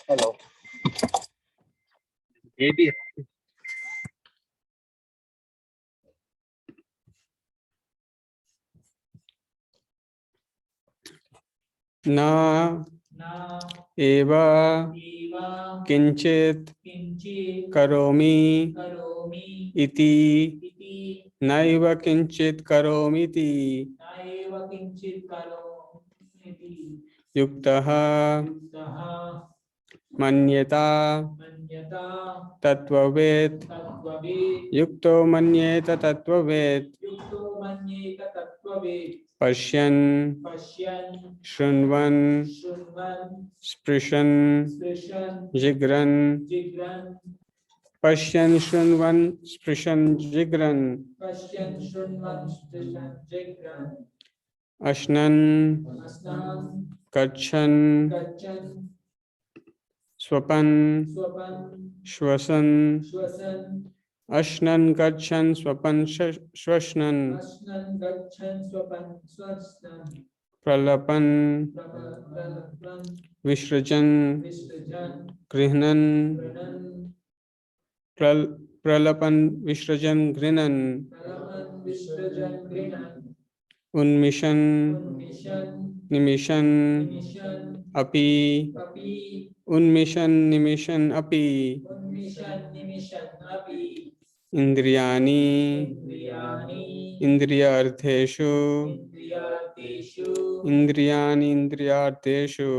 Hello. Maybe. न एव किंचित करोमि इति नैव किंचित करोमीति युक्तः मन्यता तत्ववेत् युक्तो मन्येत तत्ववेत् पश्यन् शृण्वन् स्पृशन् जिघ्रन् पश्यन् शृण्वन् स्पृशन् जिघ्रन् अश्नन् गच्छन् स्वपन् श्वसन् अश्नन् गच्छन् स्वपन् श्वसन् प्रलपन् विसृजन् गृह्णन् प्रलपन् विसृजन् गृह्णन् उन्मिषन् निमिषन् अपि उन्मिषन् निमिषन् अपि इन्द्रियाणि इन्द्रियार्थेषु इन्द्रियाणि इन्द्रियार्थेषु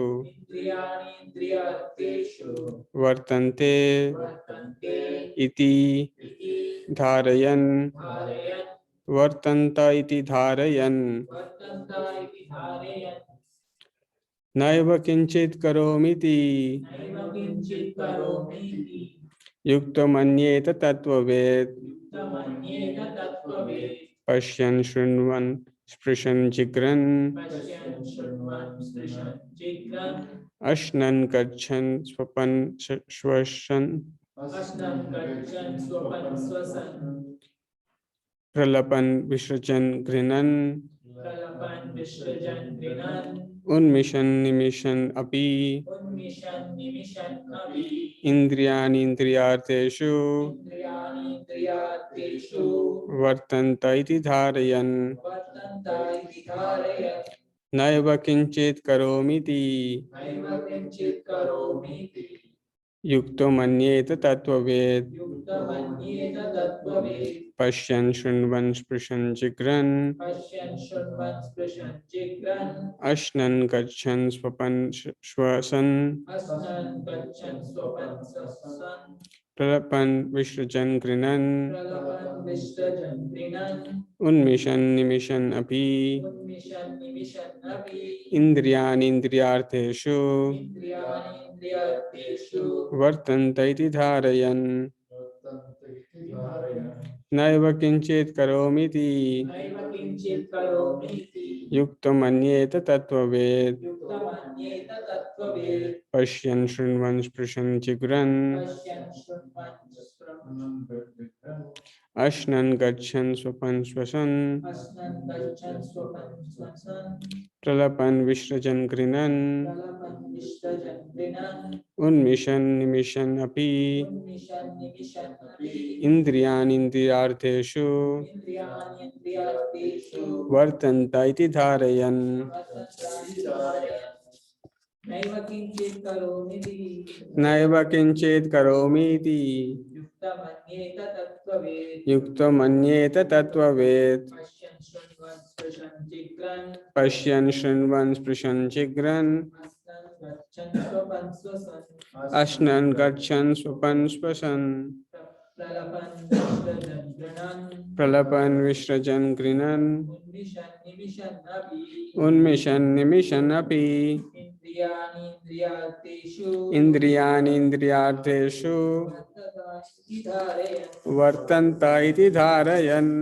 वर्तन्ते इति धारयन् वर्तन्त इति धारयन् नैव किंचित् करोमीति युक्तो मन्येत तत्ववेत् पश्यन् शृण्वन् स्पृशन् जिघ्रन् अश्नन् गच्छन् स्वपन् श्वसन् प्रलपन् विसृजन् गृह्णन् उन्मिषन् निमिषन् अपि इन्द्रियाणि इन्द्रियार्थेषु वर्तन्त इति धारयन् नैव किंचित् करोमीति युक्तो मन्येत तत्ववेत् पश्यन् शृण्वन् स्पृशन् जिघ्रन् अश्नन् गच्छन् स्वपन् श्वसन् प्रलपन् विसृजन् गृह्णन् उन्मिषन् निमिषन् अपि इन्द्रियाणि इन्द्रियार्थेषु वर्तन्त इति धारयन् नैव किंचित् करोमीति युक्तो मन्येत तत्ववेत् पश्यन् शृण्वन् स्पृशन् जिघ्रन् अश्नन् गच्छन् स्वपन् श्वसन् प्रलपन् विसृजन् गृह्णन् उन्मिषन् निमिषन् अपि इन्द्रियाणि इन्द्रियार्थेषु वर्तन्त इति धारयन् नैव किंचित् करोमीति युक्तो मन्येत तत्ववेत् पश्यन् शृण्वन् स्पृशन् जिघ्रन् अश्नन् गच्छन् स्वपन् श्वसन् प्रलपन् विसृजन् गृह्णन् उन्मिषन् निमिषन् अपि इन्द्रियाणि इन्द्रियार्थेषु वर्तन्त इति धारयन्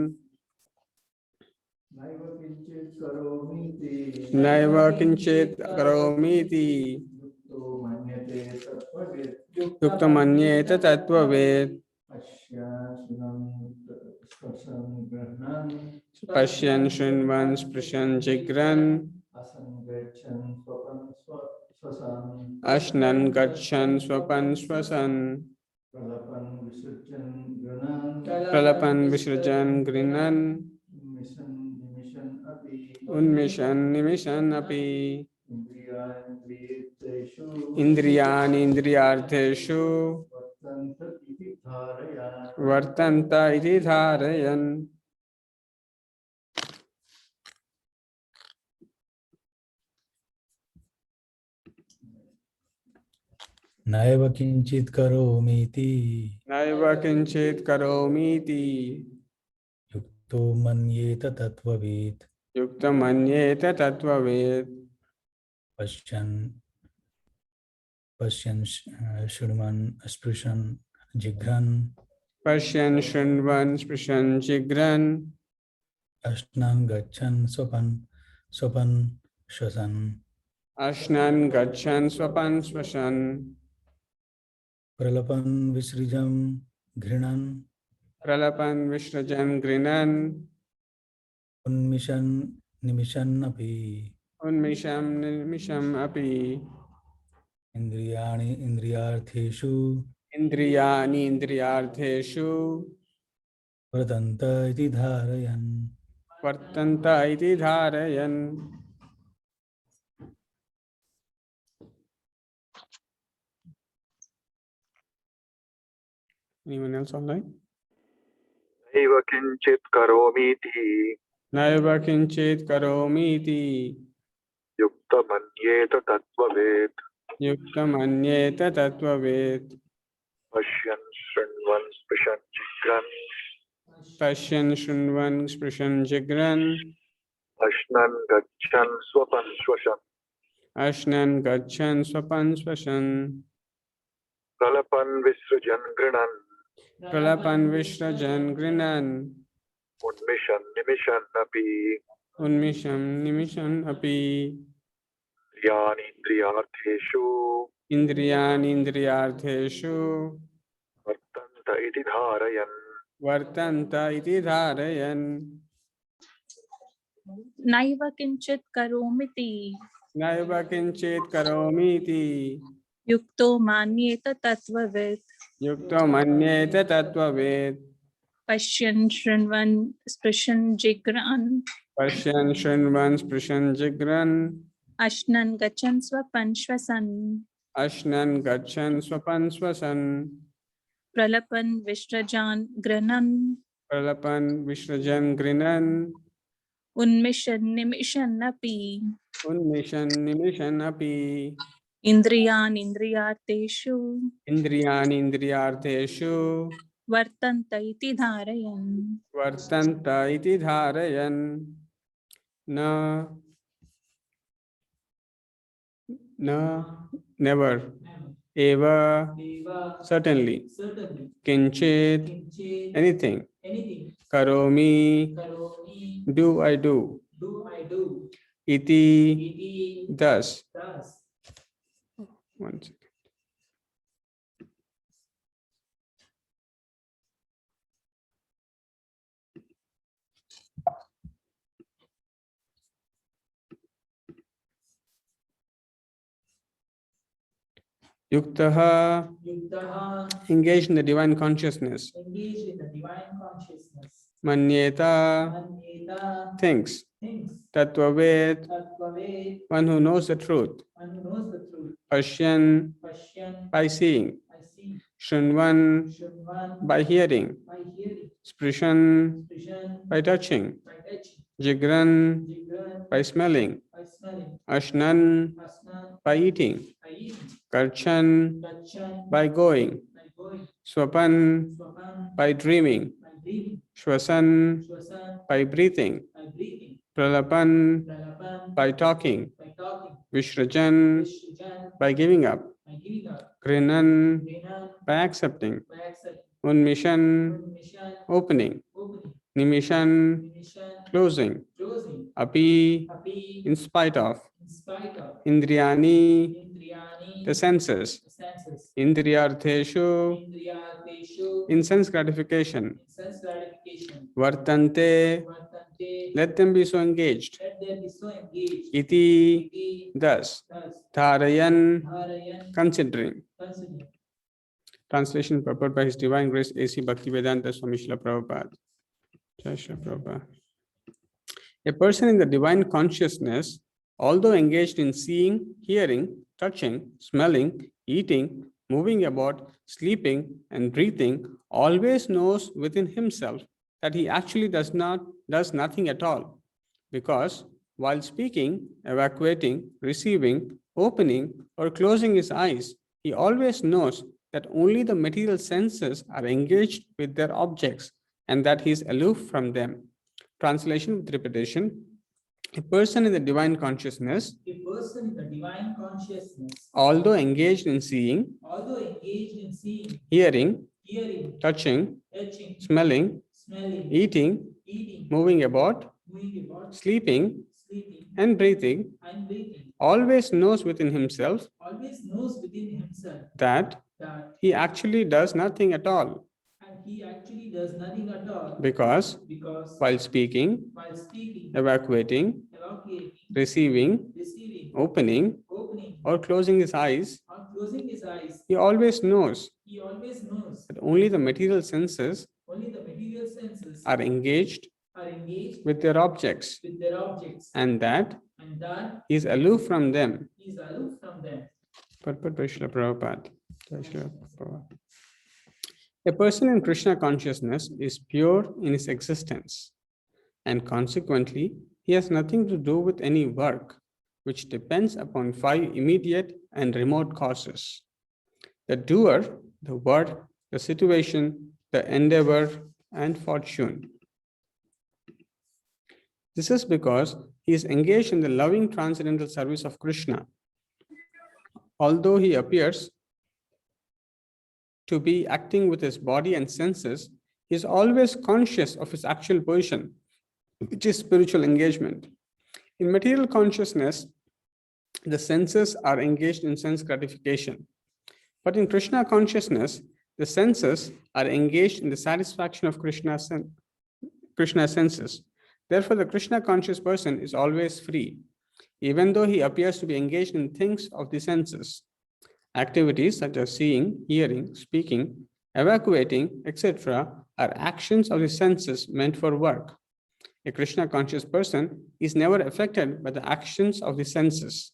नैव किंचित् करोमीति युक्तो मन्येत तत्ववेत् पश्यन् शृण्वन् स्पृशन् जिघ्रन् ashnan gachan swapan swasan pralapan visrajan grinan unmishan nimishan api indriyan indriyartheshu vartanta iti dharayan. नैव किंचित करोमीति नैव किंचित् करोमीति युक्तो मन्येत तत्त्ववित् युक्तमन्येत तत्त्ववेत् पश्यन् पश्यन् शृण्वन् स्पृशन् जिघ्रन् पश्यन् शृण्वन् स्पृशन् जिघ्रन् अश्नान् गच्छन् स्वपन् स्वपन् श्वसन् अश्नन् गच्छन् स्वपन् श्वसन् प्रलपन् विसृजन् घृणन् प्रलपन् विसृजन् गृह्णन् उन्मिषन् निमिषन्नपि उन्मिषं निमिषम् अपि इन्द्रियाणि इन्द्रियार्थेषु इन्द्रियाणि इन्द्रियार्थेषु वर्तन्त इति धारयन् वर्तन्त इति धारयन्. Anyone else online? नैव किञ्चित् करोमीति नैव किञ्चित् करोमीति युक्तमन्येत तत्त्ववेत् युक्तमन्येत तत्त्ववेत् पश्यन् शृण्वन् स्पृशन् जिघ्रन् पश्यन् शृण्वन् स्पृशन् जिघ्रन् अश्नन् गच्छन् स्वपन् श्वसन् अश्नन् गच्छन् स्वपन् श्वसन् प्रलपन् विसृजन् गृह्णन् प्रलपन् विसृजन् गृह्णन् उन्मिषन् निमिषन्नपि उन्मिषं निमिषन् अपि इन्द्रियाणीन्द्रियार्थेषु इन्द्रियाणि इन्द्रियार्थेषु वर्तन्त इति धारयन् वर्तन्त इति धारयन्. नैव किंचित करोमीति नैव किञ्चित् करोमीति युक्तो मान्येत तत्त्ववित् युक्तो मन्येत तत्त्ववेत् पश्यन् शृण्वन् स्पृशन् जिघ्रान् पश्यन् शृण्वन् स्पृशन् जिघ्रन् अश्नन् गच्छन् स्वपन् श्वसन् अश्नन् गच्छन् स्वपन् श्वसन् प्रलपन् विसृजान् गृह्णन् प्रलपन् विसृजन् गृह्णन् उन्मिषन् निमिषन्नपि उन्मिषन् निमिषन् अपि इन्द्रियान् इन्द्रियार्थेषु इन्द्रियाणि इन्द्रियार्थेषु वर्तन्त इति धारयन् वर्तन्त इति धारयन्. न never eva certainly kinchit anything karomi do I do iti thus. One second. Yuktaha, engaged in the divine consciousness. Manyeta, thinks. Tattvavet, one who knows the truth. Pashyan, by seeing. Shunvan, by hearing. Sprishan, by touching. Jigran, by smelling. Ashnan, by eating. Karchan, by going. Swapan, by dreaming. Shwasan, by breathing. Pralapan, by talking. Vishrajan, by giving up. Krinan, by accepting. Unmishan, opening. Nimishan, closing. Api, in spite of. Indriyani, the senses. Indriyartheshu, in sense gratification. Vartante, let them be so engaged. Iti, thus, Dharayan, considering. Translation purport by His Divine Grace A.C. Bhaktivedanta Swami Srila Prabhupada. Jai Srila Prabhupada. A person in the divine consciousness, although engaged in seeing, hearing, touching, smelling, eating, moving about, sleeping, and breathing, always knows within himself that he actually does nothing at all. Because while speaking, evacuating, receiving, opening, or closing his eyes, he always knows that only the material senses are engaged with their objects and that he is aloof from them. Translation with repetition. A person in the divine consciousness, although engaged in seeing, hearing, touching, smelling, eating, moving about, sleeping, and breathing, always knows within himself that he actually does nothing at all. Because while speaking, evacuating, receiving, opening, or closing his eyes, he always knows that only the material senses are engaged with their objects and that he is aloof from them. Purport by Srila Prabhupada. Jai Srila Prabhupada. A person in Krishna consciousness is pure in his existence, and consequently, he has nothing to do with any work which depends upon 5 immediate and remote causes: the doer, the word, the situation, the endeavor, and fortune. This is because he is engaged in the loving transcendental service of Krishna. Although he appears to be acting with his body and senses, he is always conscious of his actual position, which is spiritual engagement. In material consciousness, the senses are engaged in sense gratification. But in Krishna consciousness, the senses are engaged in the satisfaction of Krishna's senses. Therefore, the Krishna conscious person is always free, even though he appears to be engaged in things of the senses. Activities such as seeing, hearing, speaking, evacuating, etc. are actions of the senses meant for work. A Krishna conscious person is never affected by the actions of the senses.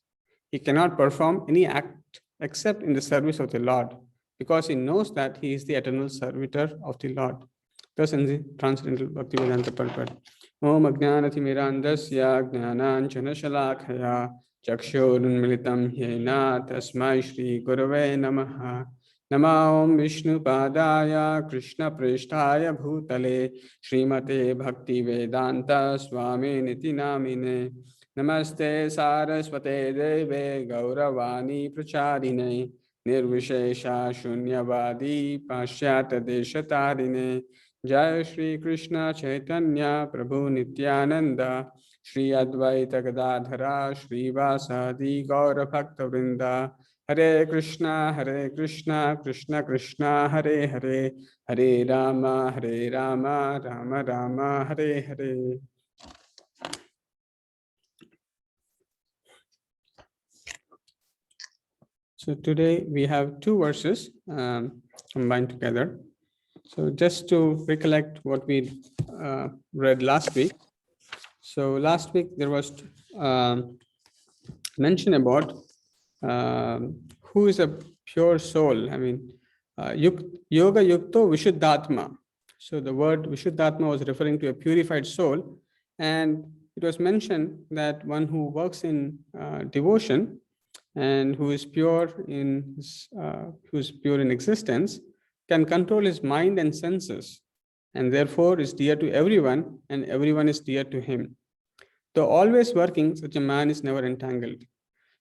He cannot perform any act except in the service of the Lord, because he knows that he is the eternal servitor of the Lord. Thus in the Transcendental Bhaktivedanta purport. Om Ajnanathmirandasya Jnananjana Shalakaya Chakshurunmilitam Yena Tasmai Shri Gurave Namaha. Nama Om Vishnu Padaya Krishna Prishtaya Bhutale Srimate Bhakti Vedanta Swami Niti Namine. Namaste Saraswate Deve Gauravani Pracharine Nirvishesha Shunyavadi Pashyata Deshatarine. Jai Shri Krishna Chaitanya Prabhu Nityananda Shri Advaita Gadadhara Shri Vasadi Gaura Bhakta Vrinda. Hare Krishna, Krishna Krishna, Hare Hare, Hare Rama, Rama Rama, Hare Hare. So today we have 2 verses combined together. So just to recollect what we read last week. So last week there was mention about who is a pure soul. I mean, yoga yukto vishuddhatma. So the word vishuddhatma was referring to a purified soul, and it was mentioned that one who works in devotion and who is pure in existence can control his mind and senses, and therefore is dear to everyone, and everyone is dear to him. Though always working, such a man is never entangled.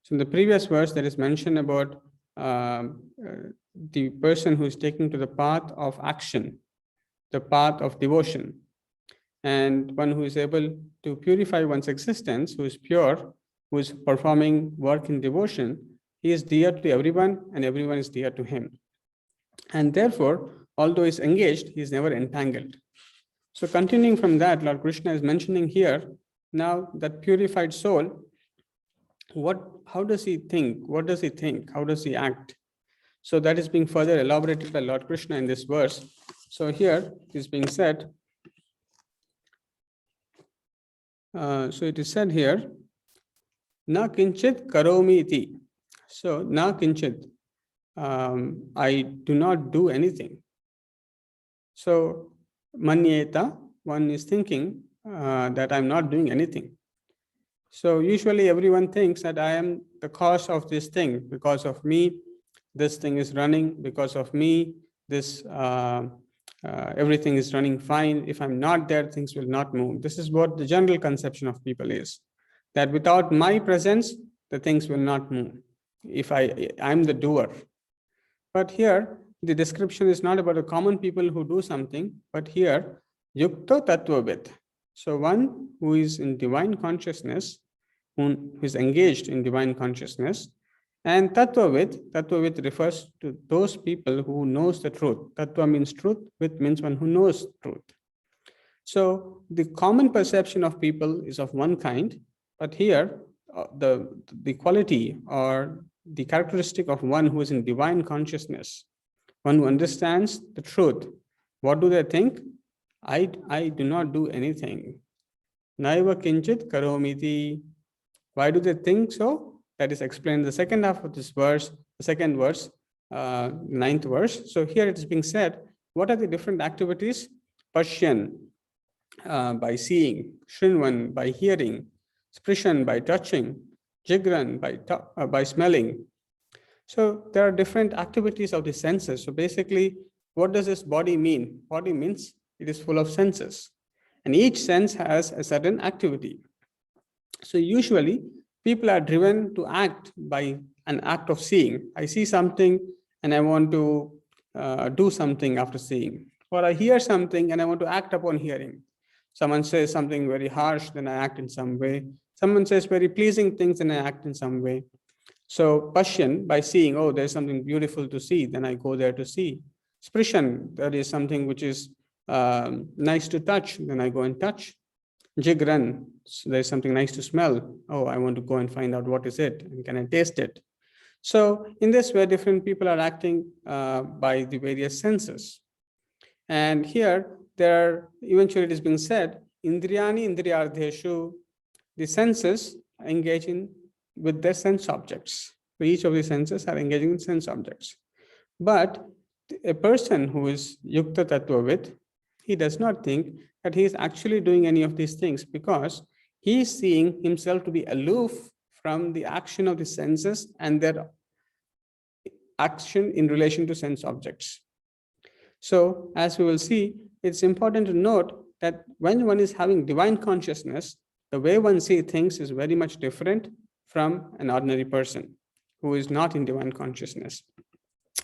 So in the previous verse, there is mention about the person who is taken to the path of action, the path of devotion, and one who is able to purify one's existence, who is pure, who is performing work in devotion. He is dear to everyone, and everyone is dear to him. And therefore, although he is engaged, he is never entangled. So continuing from that, Lord Krishna is mentioning here, now that purified soul, how does he think? What does he think? How does he act? So that is being further elaborated by Lord Krishna in this verse. So here is being said, so it is said here, na kinchit karomi iti. So na kinchit, I do not do anything. So manyeta, one is thinking that I'm not doing anything. So usually everyone thinks that I am the cause of this thing. Because of me, this thing is running. Because of me, this everything is running fine. If I'm not there, things will not move. This is what the general conception of people is, that without my presence, the things will not move. If I'm the doer. But here, the description is not about the common people who do something, but here, yukta tattvavid. So one who is in divine consciousness, who is engaged in divine consciousness, and tattvavid refers to those people who knows the truth. Tattva means truth, vid means one who knows truth. So the common perception of people is of one kind, but here the quality or the characteristic of one who is in divine consciousness, one who understands the truth. What do they think? I do not do anything. Naiva kinchit karomiti. Why do they think so? That is explained in the second half of this verse, the second verse, 9th verse. So here it is being said, what are the different activities? Pashyan, by seeing, Shrinvan, by hearing, Sprishan, by touching, Jigran, by smelling. So there are different activities of the senses. So basically, what does this body mean? Body means it is full of senses, and each sense has a certain activity. So usually, people are driven to act by an act of seeing. I see something and I want to do something after seeing. Or I hear something and I want to act upon hearing. Someone says something very harsh, then I act in some way. Someone says very pleasing things, and I act in some way. So Pashyan, by seeing, oh, there's something beautiful to see, then I go there to see. Sprishan, that is something which is nice to touch, then I go and touch. Jigran, so there's something nice to smell. Oh, I want to go and find out what is it, and can I taste it? So in this way, different people are acting by the various senses. And here, eventually it is being said, Indriyani Indriyardheshu, the senses are engaging with their sense objects. So each of the senses are engaging in sense objects. But a person who is Yukta Tattvavid, he does not think that he is actually doing any of these things, because he is seeing himself to be aloof from the action of the senses and their action in relation to sense objects. So as we will see, it's important to note that when one is having divine consciousness, the way one sees things is very much different from an ordinary person who is not in divine consciousness.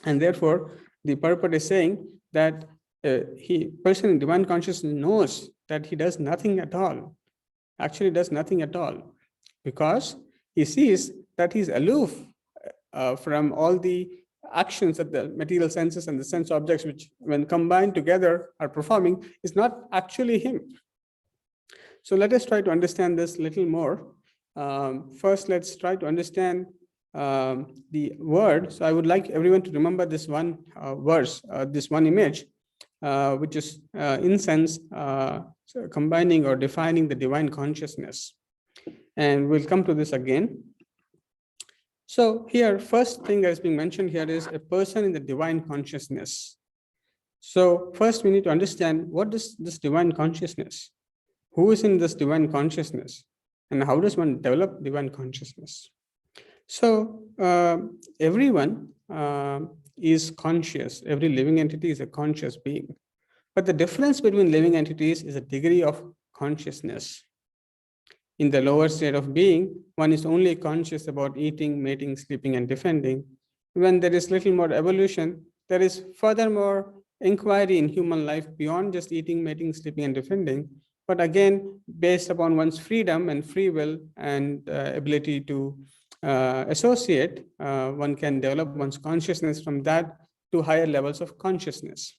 And therefore, the purport is saying that person in divine consciousness knows that he does nothing at all, actually does nothing at all, because he sees that he's aloof from all the actions that the material senses and the sense objects, which when combined together are performing, is not actually him. So let us try to understand this a little more. First, let's try to understand the word. So I would like everyone to remember this one verse, this one image, which is incense, so combining or defining the divine consciousness. And we'll come to this again. So here, first thing that is being mentioned here is a person in the divine consciousness. So first we need to understand, what is this divine consciousness? Who is in this divine consciousness? And how does one develop divine consciousness? So everyone is conscious. Every living entity is a conscious being. But the difference between living entities is a degree of consciousness. In the lower state of being, one is only conscious about eating, mating, sleeping, and defending. When there is little more evolution, there is furthermore inquiry in human life beyond just eating, mating, sleeping, and defending. But again, based upon one's freedom and free will and ability to associate, one can develop one's consciousness from that to higher levels of consciousness.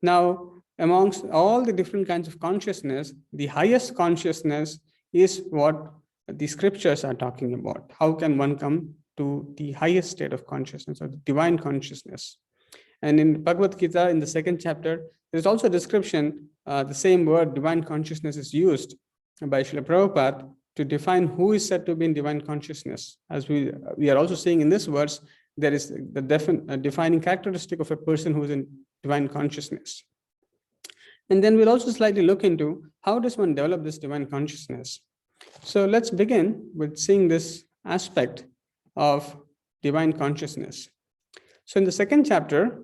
Now, amongst all the different kinds of consciousness, the highest consciousness is what the scriptures are talking about. How can one come to the highest state of consciousness or the divine consciousness? And in Bhagavad Gita, in the second chapter, there's also a description, the same word, divine consciousness, is used by Srila Prabhupada to define who is said to be in divine consciousness. As we are also seeing in this verse, there is the defining characteristic of a person who is in divine consciousness. And then we'll also slightly look into how does one develop this divine consciousness. So let's begin with seeing this aspect of divine consciousness. So in the second chapter,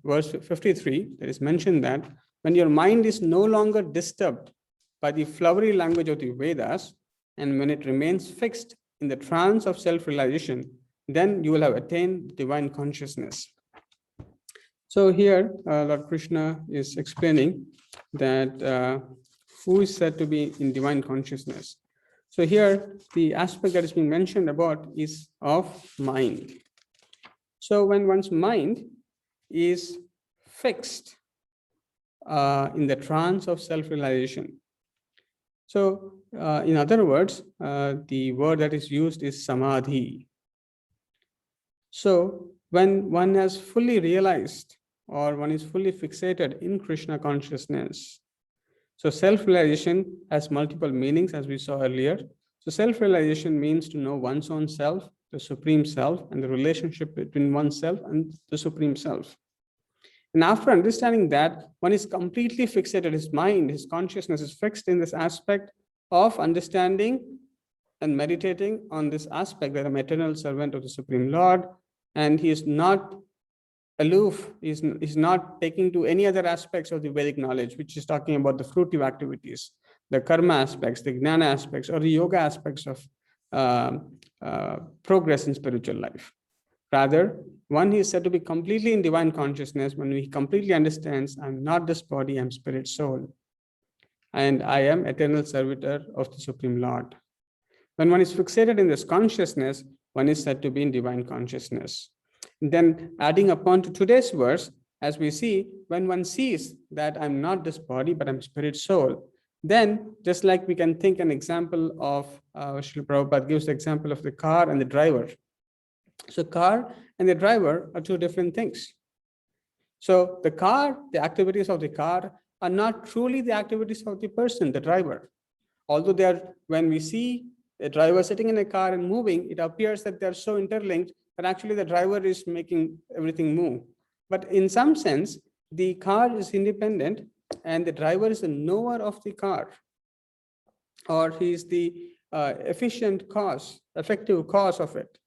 verse 53, there is mentioned that when your mind is no longer disturbed by the flowery language of the Vedas, and when it remains fixed in the trance of self-realization, then you will have attained divine consciousness. So here, Lord Krishna is explaining that who is said to be in divine consciousness. So here, the aspect that is being mentioned about is of mind. So when one's mind is fixed in the trance of self-realization. So in other words, the word that is used is samadhi. So when one has fully realized or one is fully fixated in Krishna consciousness. So self-realization has multiple meanings, as we saw earlier. So self-realization means to know one's own self, the supreme self, and the relationship between oneself and the supreme self. And after understanding that, one is completely fixated. His mind, his consciousness is fixed in this aspect of understanding and meditating on this aspect that I'm eternal servant of the Supreme Lord, and he is not aloof, is not taking to any other aspects of the Vedic knowledge, which is talking about the fruitive activities, the karma aspects, the jnana aspects, or the yoga aspects of progress in spiritual life. Rather, one is said to be completely in divine consciousness when he completely understands, I'm not this body, I'm spirit soul, and I am eternal servitor of the Supreme Lord. When one is fixated in this consciousness, one is said to be in divine consciousness. Then adding upon to today's verse, as we see, when one sees that I'm not this body, but I'm spirit soul, then just like we can think an example of, Srila Prabhupada gives the example of the car and the driver. So car and the driver are two different things. So the car, the activities of the car are not truly the activities of the person, the driver. Although they are, when we see a driver sitting in a car and moving, it appears that they're so interlinked that actually the driver is making everything move. But in some sense, the car is independent and the driver is the knower of the car, or he is the effective cause of it.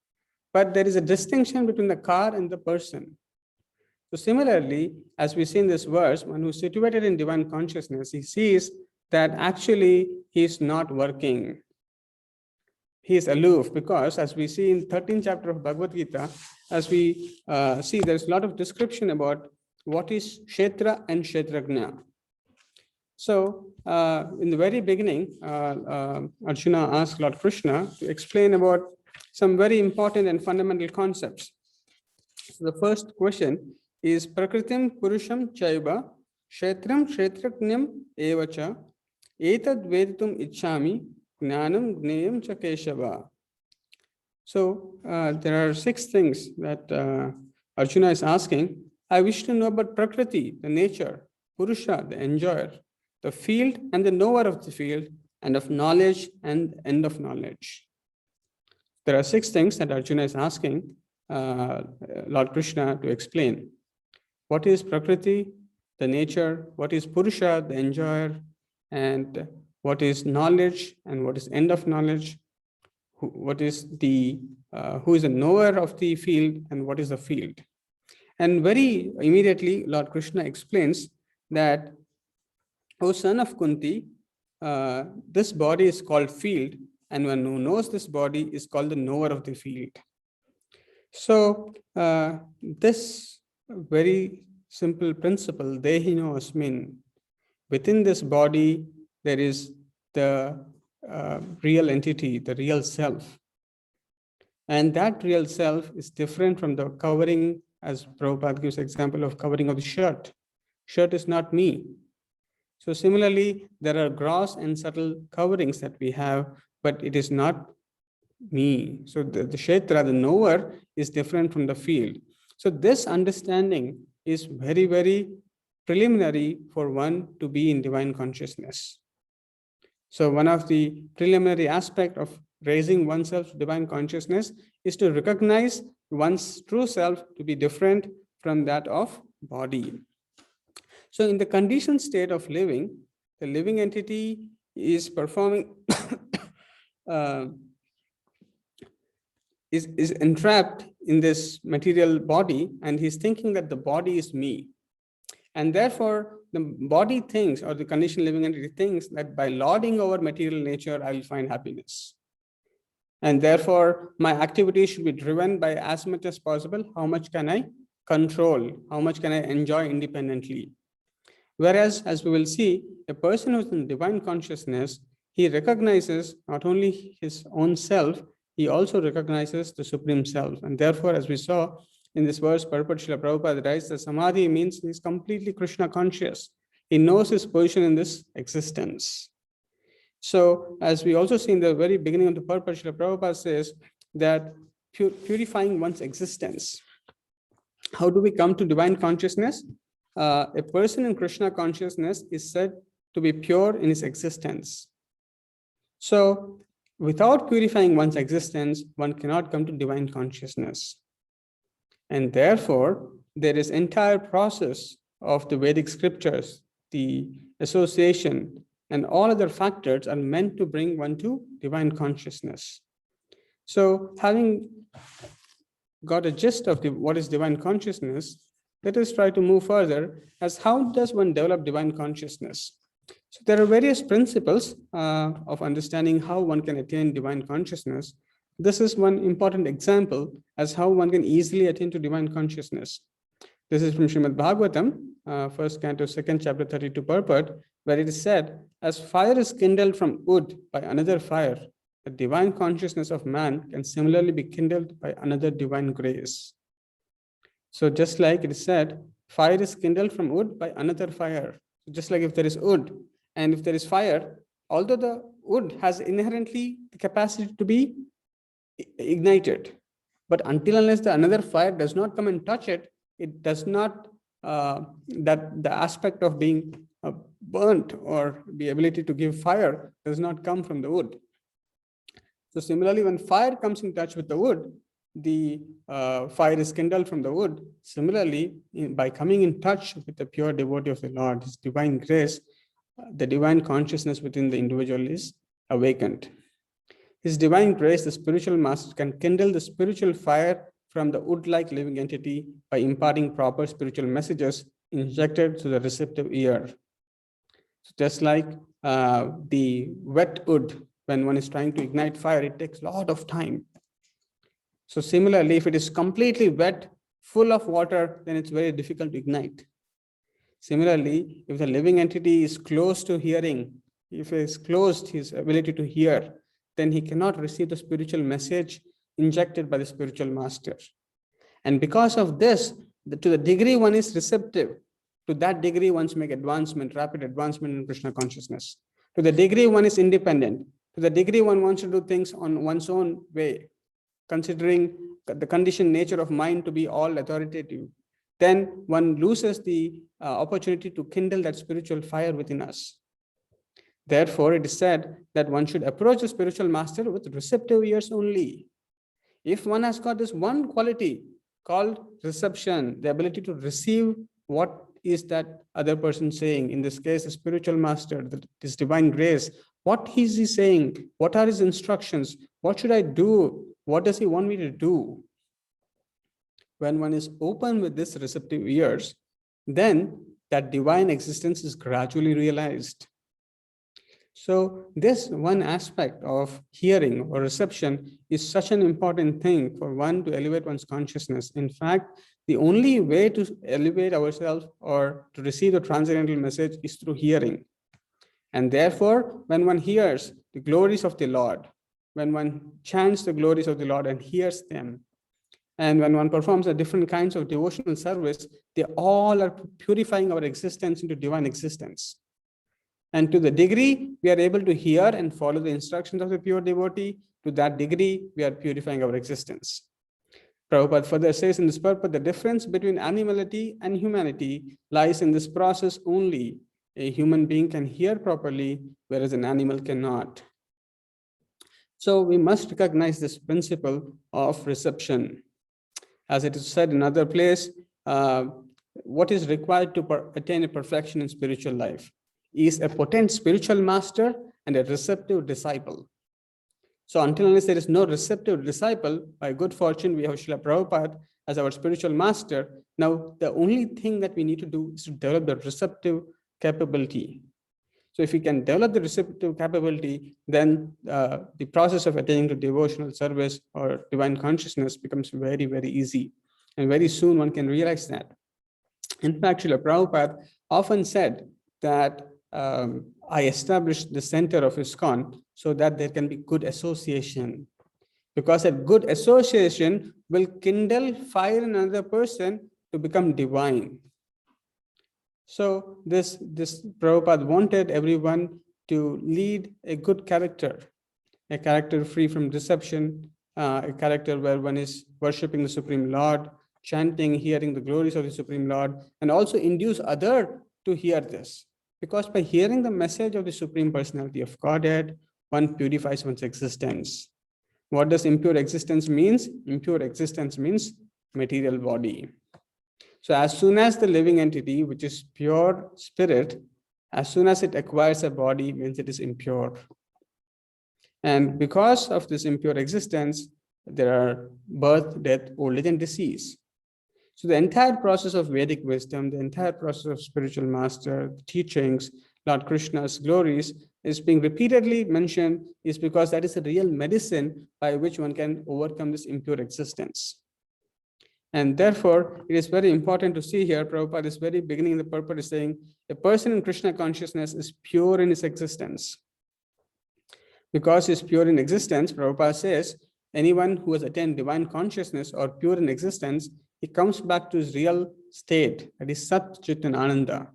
But there is a distinction between the car and the person. So similarly, as we see in this verse, one who is situated in divine consciousness, he sees that actually he is not working. He is aloof, because as we see in 13th chapter of Bhagavad Gita, as we see, there's a lot of description about what is Kshetra and Kshetrajna. So in the very beginning, Arjuna asked Lord Krishna to explain about some very important and fundamental concepts. So the first question is Prakritim Purusham Chaiva Kshetram Kshetrajnam Evacha Etad Veditum Ichchami Gnanam Gneyam Cha Keshava. So there are 6 things that Arjuna is asking. I wish to know about Prakriti, the nature, Purusha, the enjoyer, the field and the knower of the field, and of knowledge and end of knowledge. There are 6 things that Arjuna is asking Lord Krishna to explain. What is Prakriti, the nature? What is Purusha, the enjoyer? And what is knowledge and what is end of knowledge? What is the who is the knower of the field and what is the field? And very immediately, Lord Krishna explains that, O son of Kunti, this body is called field, and one who knows this body is called the knower of the field. So this very simple principle, Dehino Asmin, within this body, there is the real entity, the real self. And that real self is different from the covering, as Prabhupada gives example of covering of the shirt. shirt is not me. So similarly, there are gross and subtle coverings that we have, but it is not me. So the kshetra, the knower, is different from the field. So this understanding is very, very preliminary for one to be in divine consciousness. So one of the preliminary aspects of raising oneself to divine consciousness is to recognize one's true self to be different from that of body. So in the conditioned state of living, the living entity is performing, is entrapped in this material body, and he's thinking that the body is me. And therefore, the body thinks, or the conditioned living entity thinks, that by lording over material nature, I will find happiness. And therefore, my activities should be driven by, as much as possible, how much can I control, how much can I enjoy independently. Whereas, as we will see, a person who's in divine consciousness, he recognizes not only his own self, he also recognizes the Supreme Self. And therefore, as we saw in this verse, Purport Srila Prabhupada writes that Samadhi means he's completely Krishna conscious. He knows his position in this existence. So, as we also see in the very beginning of the Purport, Srila Prabhupada says that purifying one's existence. How do we come to divine consciousness? A person in Krishna consciousness is said to be pure in his existence. So, without purifying one's existence, one cannot come to divine consciousness. And therefore, there is entire process of the Vedic scriptures, the association, and all other factors are meant to bring one to divine consciousness. So, having got a gist of what is divine consciousness, let us try to move further as how does one develop divine consciousness? So there are various principles of understanding how one can attain divine consciousness. This is one important example as how one can easily attain to divine consciousness. This is from Srimad Bhagavatam, first canto, second chapter, 32 purport, where it is said, as fire is kindled from wood by another fire, the divine consciousness of man can similarly be kindled by another divine grace. So just like it is said, fire is kindled from wood by another fire. Just like if there is wood and if there is fire, although the wood has inherently the capacity to be ignited, but until unless the another fire does not come and touch it, it does not, that the aspect of being burnt or the ability to give fire does not come from the wood. So similarly, when fire comes in touch with the wood, the fire is kindled from the wood. Similarly, by coming in touch with the pure devotee of the Lord, his divine grace, the divine consciousness within the individual is awakened. His divine grace, the spiritual master, can kindle the spiritual fire from the wood-like living entity by imparting proper spiritual messages injected to the receptive ear. So just like the wet wood, when one is trying to ignite fire, it takes a lot of time. So similarly, if it is completely wet, full of water, then it's very difficult to ignite. Similarly, if the living entity is close to hearing, if it is closed his ability to hear, then he cannot receive the spiritual message injected by the spiritual master. And because of this, to the degree one is receptive, to that degree one's make advancement, rapid advancement in Krishna consciousness. To the degree one is independent, to the degree one wants to do things on one's own way, considering the conditioned nature of mind to be all authoritative, then one loses the opportunity to kindle that spiritual fire within us. Therefore, it is said that one should approach the spiritual master with receptive ears only. If one has got this one quality called reception, the ability to receive what is that other person saying, in this case, the spiritual master, this divine grace, what is he saying? What are his instructions? What should I do? What does he want me to do? When one is open with this receptive ears, then that divine existence is gradually realized. So this one aspect of hearing or reception is such an important thing for one to elevate one's consciousness. In fact, the only way to elevate ourselves or to receive the transcendental message is through hearing. And therefore, when one hears the glories of the Lord, when one chants the glories of the Lord and hears them, And when one performs a different kinds of devotional service, they all are purifying our existence into divine existence. And to the degree we are able to hear and follow the instructions of the pure devotee, to that degree we are purifying our existence. Prabhupada further says in this purport, the difference between animality and humanity lies in this process only. A human being can hear properly, whereas an animal cannot. So we must recognize this principle of reception. As it is said in another place, what is required to attain a perfection in spiritual life is a potent spiritual master and a receptive disciple. So until unless there is no receptive disciple, by good fortune, we have Srila Prabhupada as our spiritual master. Now, the only thing that we need to do is to develop the receptive capability. So if we can develop the receptive capability, then the process of attaining to devotional service or divine consciousness becomes very, very easy. And very soon one can realize that. In fact, Srila Prabhupada often said that I established the center of ISKCON so that there can be good association. Because that good association will kindle fire in another person to become divine. So this Prabhupada wanted everyone to lead a good character, a character free from deception, a character where one is worshipping the Supreme Lord, chanting, hearing the glories of the Supreme Lord, and also induce others to hear this. Because by hearing the message of the Supreme Personality of Godhead, one purifies one's existence. What does impure existence means? Impure existence means material body. So as soon as the living entity, which is pure spirit, as soon as it acquires a body, means it is impure. And because of this impure existence, there are birth, death, old age, and disease. So the entire process of Vedic wisdom, the entire process of spiritual master, teachings, Lord Krishna's glories is being repeatedly mentioned is because that is a real medicine by which one can overcome this impure existence. And therefore, it is very important to see here, Prabhupada is very beginning, the purport is saying, a person in Krishna consciousness is pure in his existence. Because he's pure in existence, Prabhupada says, anyone who has attained divine consciousness or pure in existence, he comes back to his real state, that is Sat Chit and Ananda.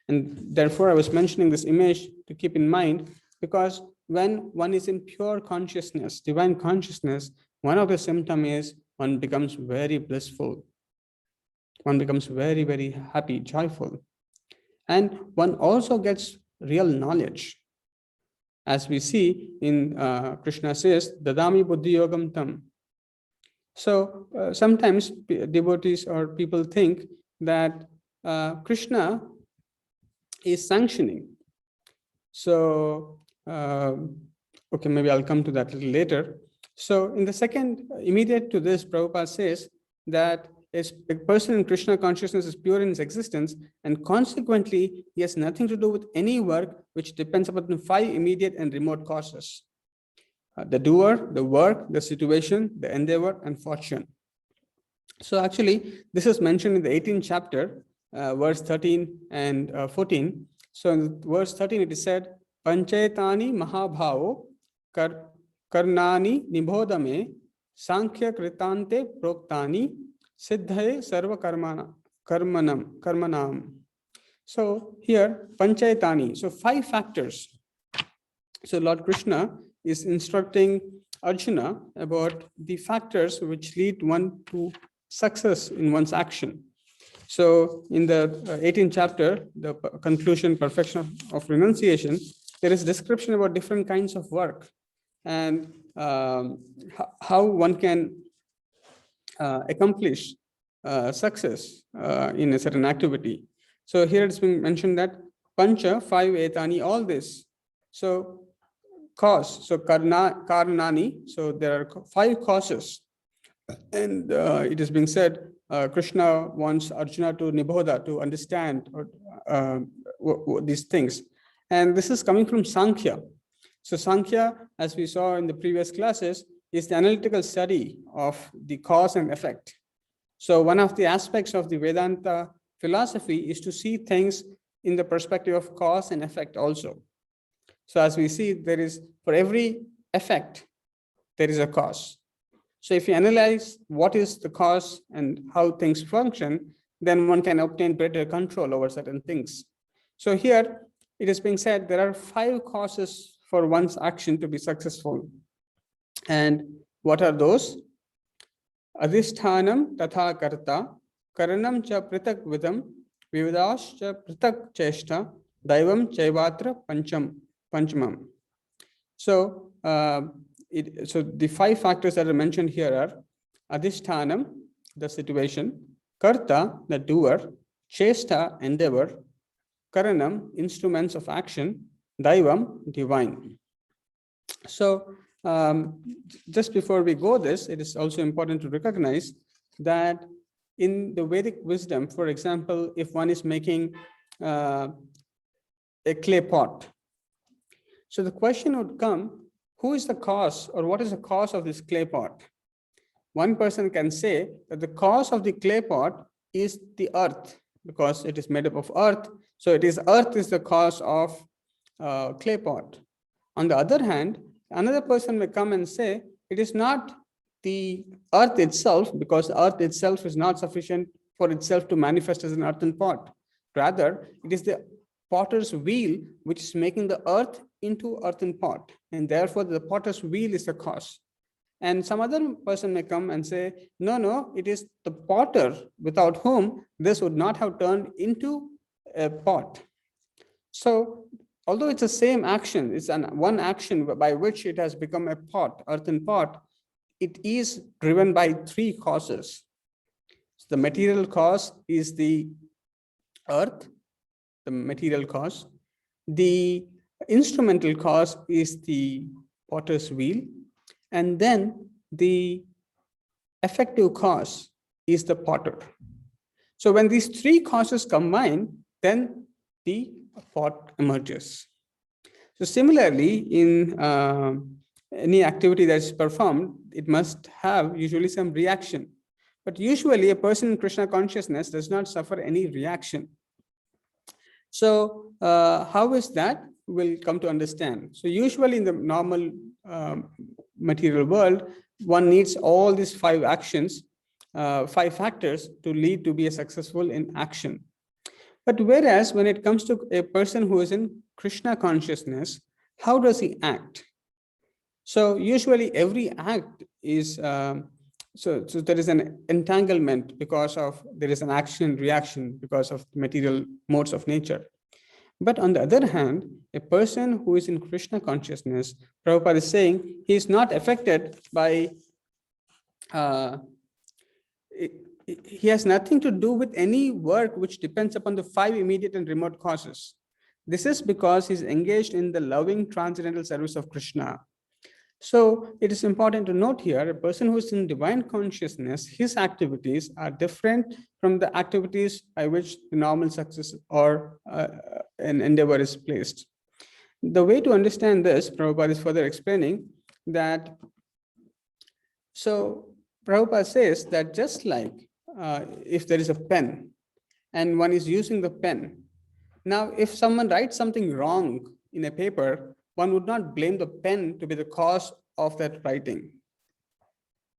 And therefore, I was mentioning this image to keep in mind, because when one is in pure consciousness, divine consciousness, one of the symptoms is one becomes very blissful. One becomes very, very happy, joyful. And one also gets real knowledge. As we see in Krishna says, Dadami Buddhi Yogam Tam. So sometimes devotees or people think that Krishna is sanctioning. So, okay, maybe I'll come to that a little later. So in the second, immediate to this, Prabhupada says that a person in Krishna consciousness is pure in his existence, and consequently, he has nothing to do with any work which depends upon the 5 immediate and remote causes. The doer, the work, the situation, the endeavor, and fortune. So actually, this is mentioned in the 18th chapter, verse 13 and 14. So in verse 13, it is said, Panchayatani Mahabhavo Karnani Nibodame Sankhya Kritante Proktani Siddhaye Sarva Karmanam. So here, Panchayatani, so 5 factors. So Lord Krishna is instructing Arjuna about the factors which lead one to success in one's action. So in the 18th chapter, the conclusion, perfection of renunciation, there is description about different kinds of work and how one can accomplish success in a certain activity. So here it's been mentioned that Pancha, 5 etani, all this. So cause, so karnani, so there are 5 causes. And it is being said, Krishna wants Arjuna to nibodha, to understand these things. And this is coming from Sankhya. So Sankhya, as we saw in the previous classes, is the analytical study of the cause and effect. So one of the aspects of the Vedanta philosophy is to see things in the perspective of cause and effect also. So as we see, there is, for every effect, there is a cause. So if you analyze what is the cause and how things function, then one can obtain better control over certain things. So here it is being said there are 5 causes for one's action to be successful. And what are those? Adhisthanam tatha karta, karanam cha pritak vidam, vividash cha pritak cheshta, daivam chaivatra panchamam. So, so the 5 factors that are mentioned here are adhisthanam, the situation, karta, the doer, chesta, endeavor, karanam, instruments of action, daivam, divine. So, just before we go this, it is also important to recognize that in the Vedic wisdom, for example, if one is making a clay pot, so the question would come, who is the cause or what is the cause of this clay pot? One person can say that the cause of the clay pot is the earth, because it is made up of earth. So it is earth is the cause of clay pot. On the other hand, another person may come and say it is not the earth itself, because the earth itself is not sufficient for itself to manifest as an earthen pot. Rather, it is the potter's wheel which is making the earth into earthen pot, and therefore the potter's wheel is the cause. And some other person may come and say, no, it is the potter without whom this would not have turned into a pot. So although it's the same action, it's one action by which it has become a pot, earthen pot, it is driven by 3 causes. So the material cause is the earth, the material cause. The instrumental cause is the potter's wheel. And then the effective cause is the potter. So when these 3 causes combine, then the pot emerges. So similarly, in any activity that is performed, it must have usually some reaction. But usually a person in Krishna consciousness does not suffer any reaction. So how is that? We'll come to understand. So usually in the normal material world, one needs all these 5 actions, 5 factors to lead to be a successful in action. But whereas when it comes to a person who is in Krishna consciousness, how does he act? So usually every act is, so there is an entanglement because of, there is an action reaction because of material modes of nature. But on the other hand, a person who is in Krishna consciousness, Prabhupada is saying, he is not affected by, he has nothing to do with any work which depends upon the 5 immediate and remote causes. This is because he's engaged in the loving transcendental service of Krishna. So it is important to note here, a person who is in divine consciousness, his activities are different from the activities by which the normal success or an endeavor is placed. The way to understand this, Prabhupada is further explaining that, so Prabhupada says that just like if there is a pen and one is using the pen, now if someone writes something wrong in a paper, one would not blame the pen to be the cause of that writing,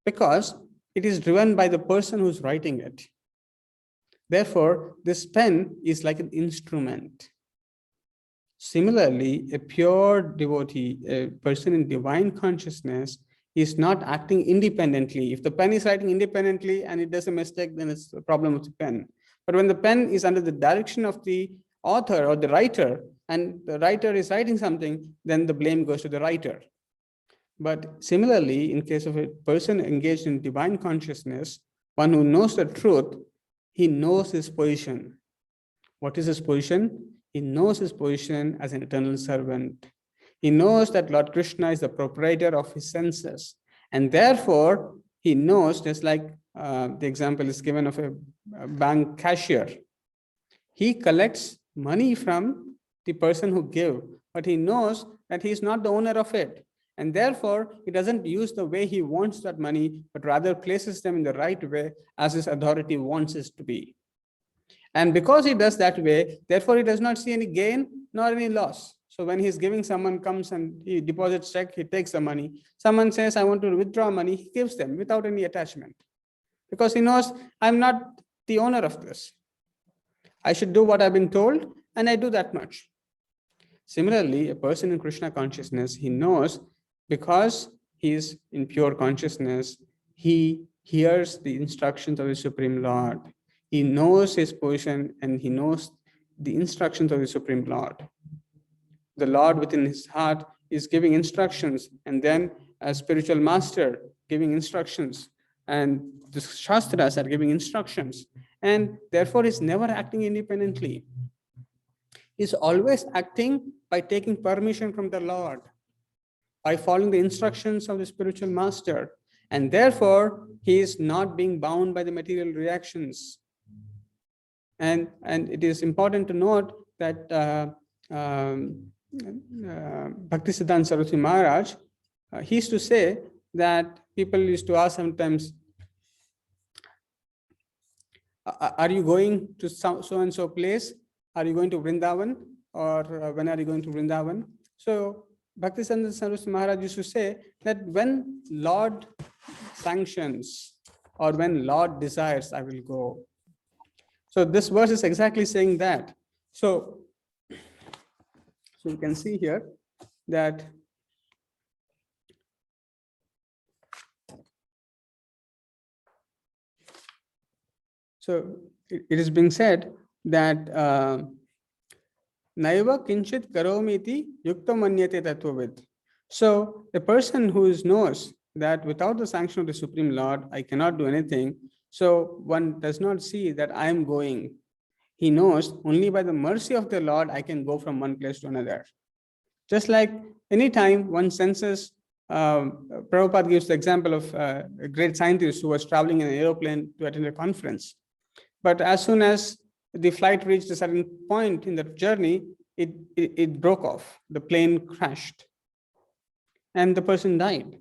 because it is driven by the person who's writing it. Therefore, this pen is like an instrument. Similarly, a pure devotee, a person in divine consciousness, is not acting independently. If the pen is writing independently and it does a mistake, then it's a problem with the pen. But when the pen is under the direction of the author or the writer, and the writer is writing something, then the blame goes to the writer. But similarly, in case of a person engaged in divine consciousness, one who knows the truth, he knows his position. What is his position? He knows his position as an eternal servant. He knows that Lord Krishna is the proprietor of his senses. And therefore, he knows, just like the example is given of a bank cashier. He collects money from the person who gave, but he knows that he is not the owner of it. And therefore, he doesn't use the way he wants that money, but rather places them in the right way as his authority wants it to be. And because he does that way, therefore he does not see any gain nor any loss. So when he's giving, someone comes and he deposits check, he takes the money. Someone says, I want to withdraw money, he gives them without any attachment. Because he knows, I'm not the owner of this. I should do what I've been told, and I do that much. Similarly, a person in Krishna consciousness, he knows, because he is in pure consciousness, he hears the instructions of the Supreme Lord. He knows his position and he knows the instructions of the Supreme Lord. The Lord within his heart is giving instructions, and then a spiritual master giving instructions, and the Shastras are giving instructions, and therefore he's never acting independently. He's always acting by taking permission from the Lord, by following the instructions of the spiritual master, and therefore he is not being bound by the material reactions. And it is important to note that Bhaktisiddhanta Saraswati Maharaj, he used to say that people used to ask sometimes, are you going to so and so place? Are you going to Vrindavan? Or when are you going to Vrindavan? So Bhaktisiddhanta Saraswati Maharaj used to say that when Lord sanctions or when Lord desires, I will go. So this verse is exactly saying that. So you can see here that it is being said that Naiva kinchit karomiti yukta manyate tattvavid. So the person who knows that without the sanction of the Supreme Lord, I cannot do anything. So one does not see that I am going. He knows only by the mercy of the Lord, I can go from one place to another. Just like anytime one senses, Prabhupada gives the example of a great scientist who was traveling in an aeroplane to attend a conference. But as soon as the flight reached a certain point in the journey, it broke off. The plane crashed and the person died.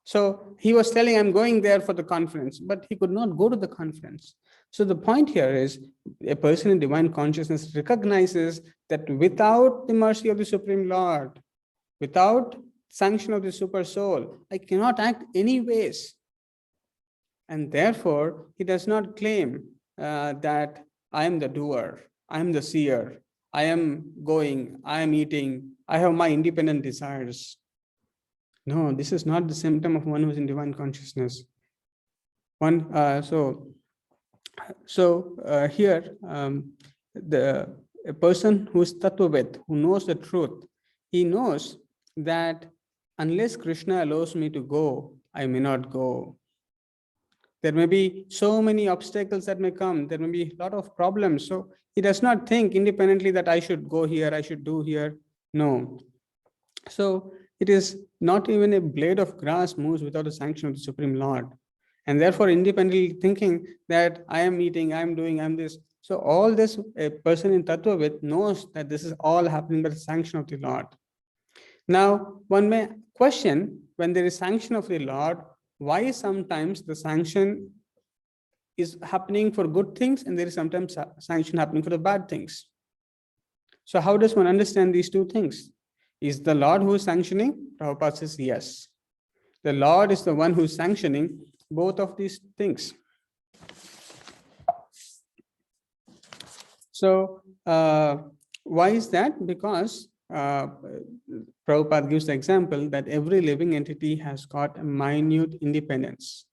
So he was telling, I'm going there for the conference, but he could not go to the conference. So the point here is a person in divine consciousness recognizes that without the mercy of the Supreme Lord, without sanction of the Super Soul, I cannot act anyways. And therefore, he does not claim that I am the doer, I am the seer, I am going, I am eating, I have my independent desires. No, this is not the symptom of one who is in divine consciousness. Here, a person who is Tattvavid, who knows the truth, he knows that unless Krishna allows me to go, I may not go. There may be so many obstacles that may come. There may be a lot of problems. So he does not think independently that I should go here, I should do here. No. So it is not even a blade of grass moves without the sanction of the Supreme Lord. And therefore, independently thinking that I am eating, I am doing, I am this. So all this, a person in Tattvavid knows that this is all happening by the sanction of the Lord. Now, one may question, when there is sanction of the Lord, why sometimes the sanction is happening for good things and there is sometimes sanction happening for the bad things. So how does one understand these two things? Is the Lord who is sanctioning? Prabhupada says yes. The Lord is the one who is sanctioning both of these things. So why is that? Because Prabhupada gives the example that every living entity has got a minute independence.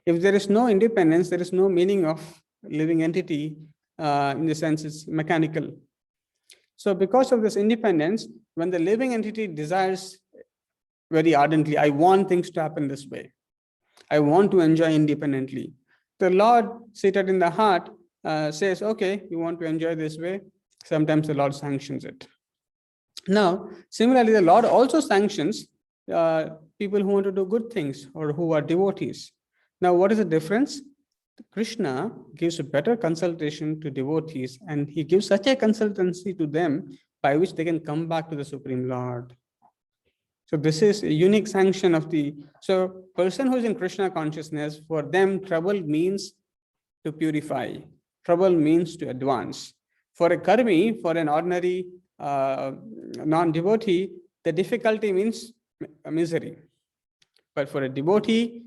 If there is no independence, there is no meaning of living entity in the sense it's mechanical. So because of this independence, when the living entity desires very ardently, I want things to happen this way, I want to enjoy independently, the Lord seated in the heart says, okay, you want to enjoy this way. Sometimes the Lord sanctions it. Now, similarly, the Lord also sanctions people who want to do good things or who are devotees. Now, what is the difference? Krishna gives a better consultation to devotees, and he gives such a consultancy to them by which they can come back to the Supreme Lord. So this is a unique sanction of the, so person who is in Krishna consciousness, for them, trouble means to purify. Trouble means to advance. For a karmi, for an ordinary non-devotee, the difficulty means misery. But for a devotee,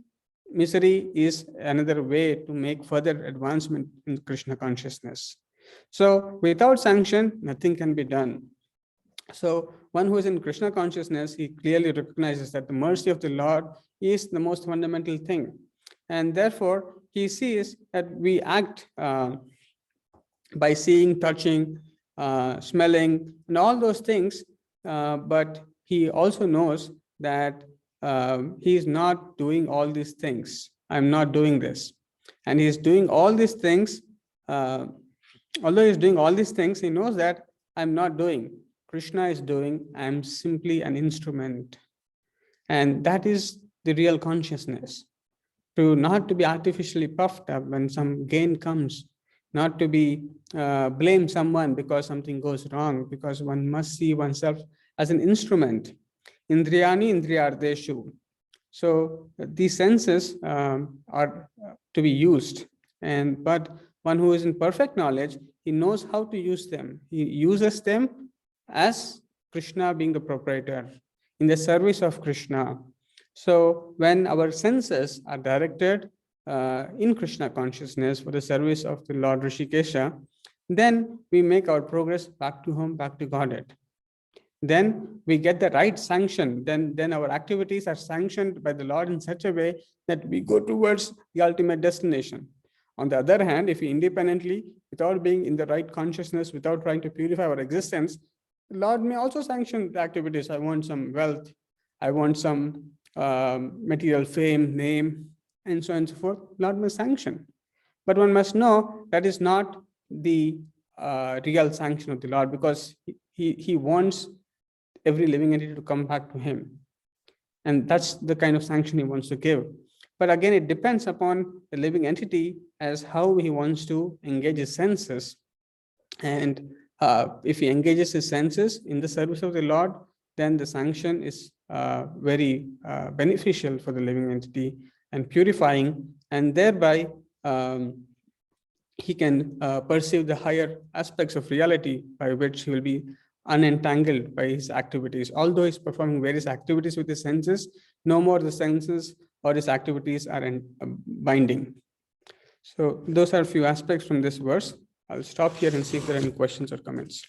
misery is another way to make further advancement in Krishna consciousness. So without sanction, nothing can be done. So one who is in Krishna consciousness, he clearly recognizes that the mercy of the Lord is the most fundamental thing. And therefore, he sees that we act by seeing, touching, smelling, and all those things. But he also knows that he is not doing all these things. I'm not doing this. And he's doing all these things. Although he's doing all these things, he knows that I'm not doing. Krishna is doing. I'm simply an instrument. And that is the real consciousness. Not to be artificially puffed up when some gain comes, not to be blame someone because something goes wrong, because one must see oneself as an instrument. Indriyani indriyardeshu. So these senses are to be used, but one who is in perfect knowledge, he knows how to use them. He uses them as Krishna being the proprietor, in the service of Krishna. So when our senses are directed in Krishna consciousness for the service of the Lord Rishikesha, then we make our progress back to home, back to Godhead. Then we get the right sanction. Then our activities are sanctioned by the Lord in such a way that we go towards the ultimate destination. On the other hand, if we independently, without being in the right consciousness, without trying to purify our existence, the Lord may also sanction the activities. I want some wealth. I want some material fame, name, and so on and so forth. Lord may sanction. But one must know that is not the real sanction of the Lord, because he wants every living entity to come back to him. And that's the kind of sanction he wants to give. But again, it depends upon the living entity as how he wants to engage his senses. And if he engages his senses in the service of the Lord, then the sanction is very beneficial for the living entity and purifying, and thereby he can perceive the higher aspects of reality by which he will be unentangled by his activities. Although he's performing various activities with his senses, no more the senses or his activities are binding. So those are a few aspects from this verse. I'll stop here and see if there are any questions or comments.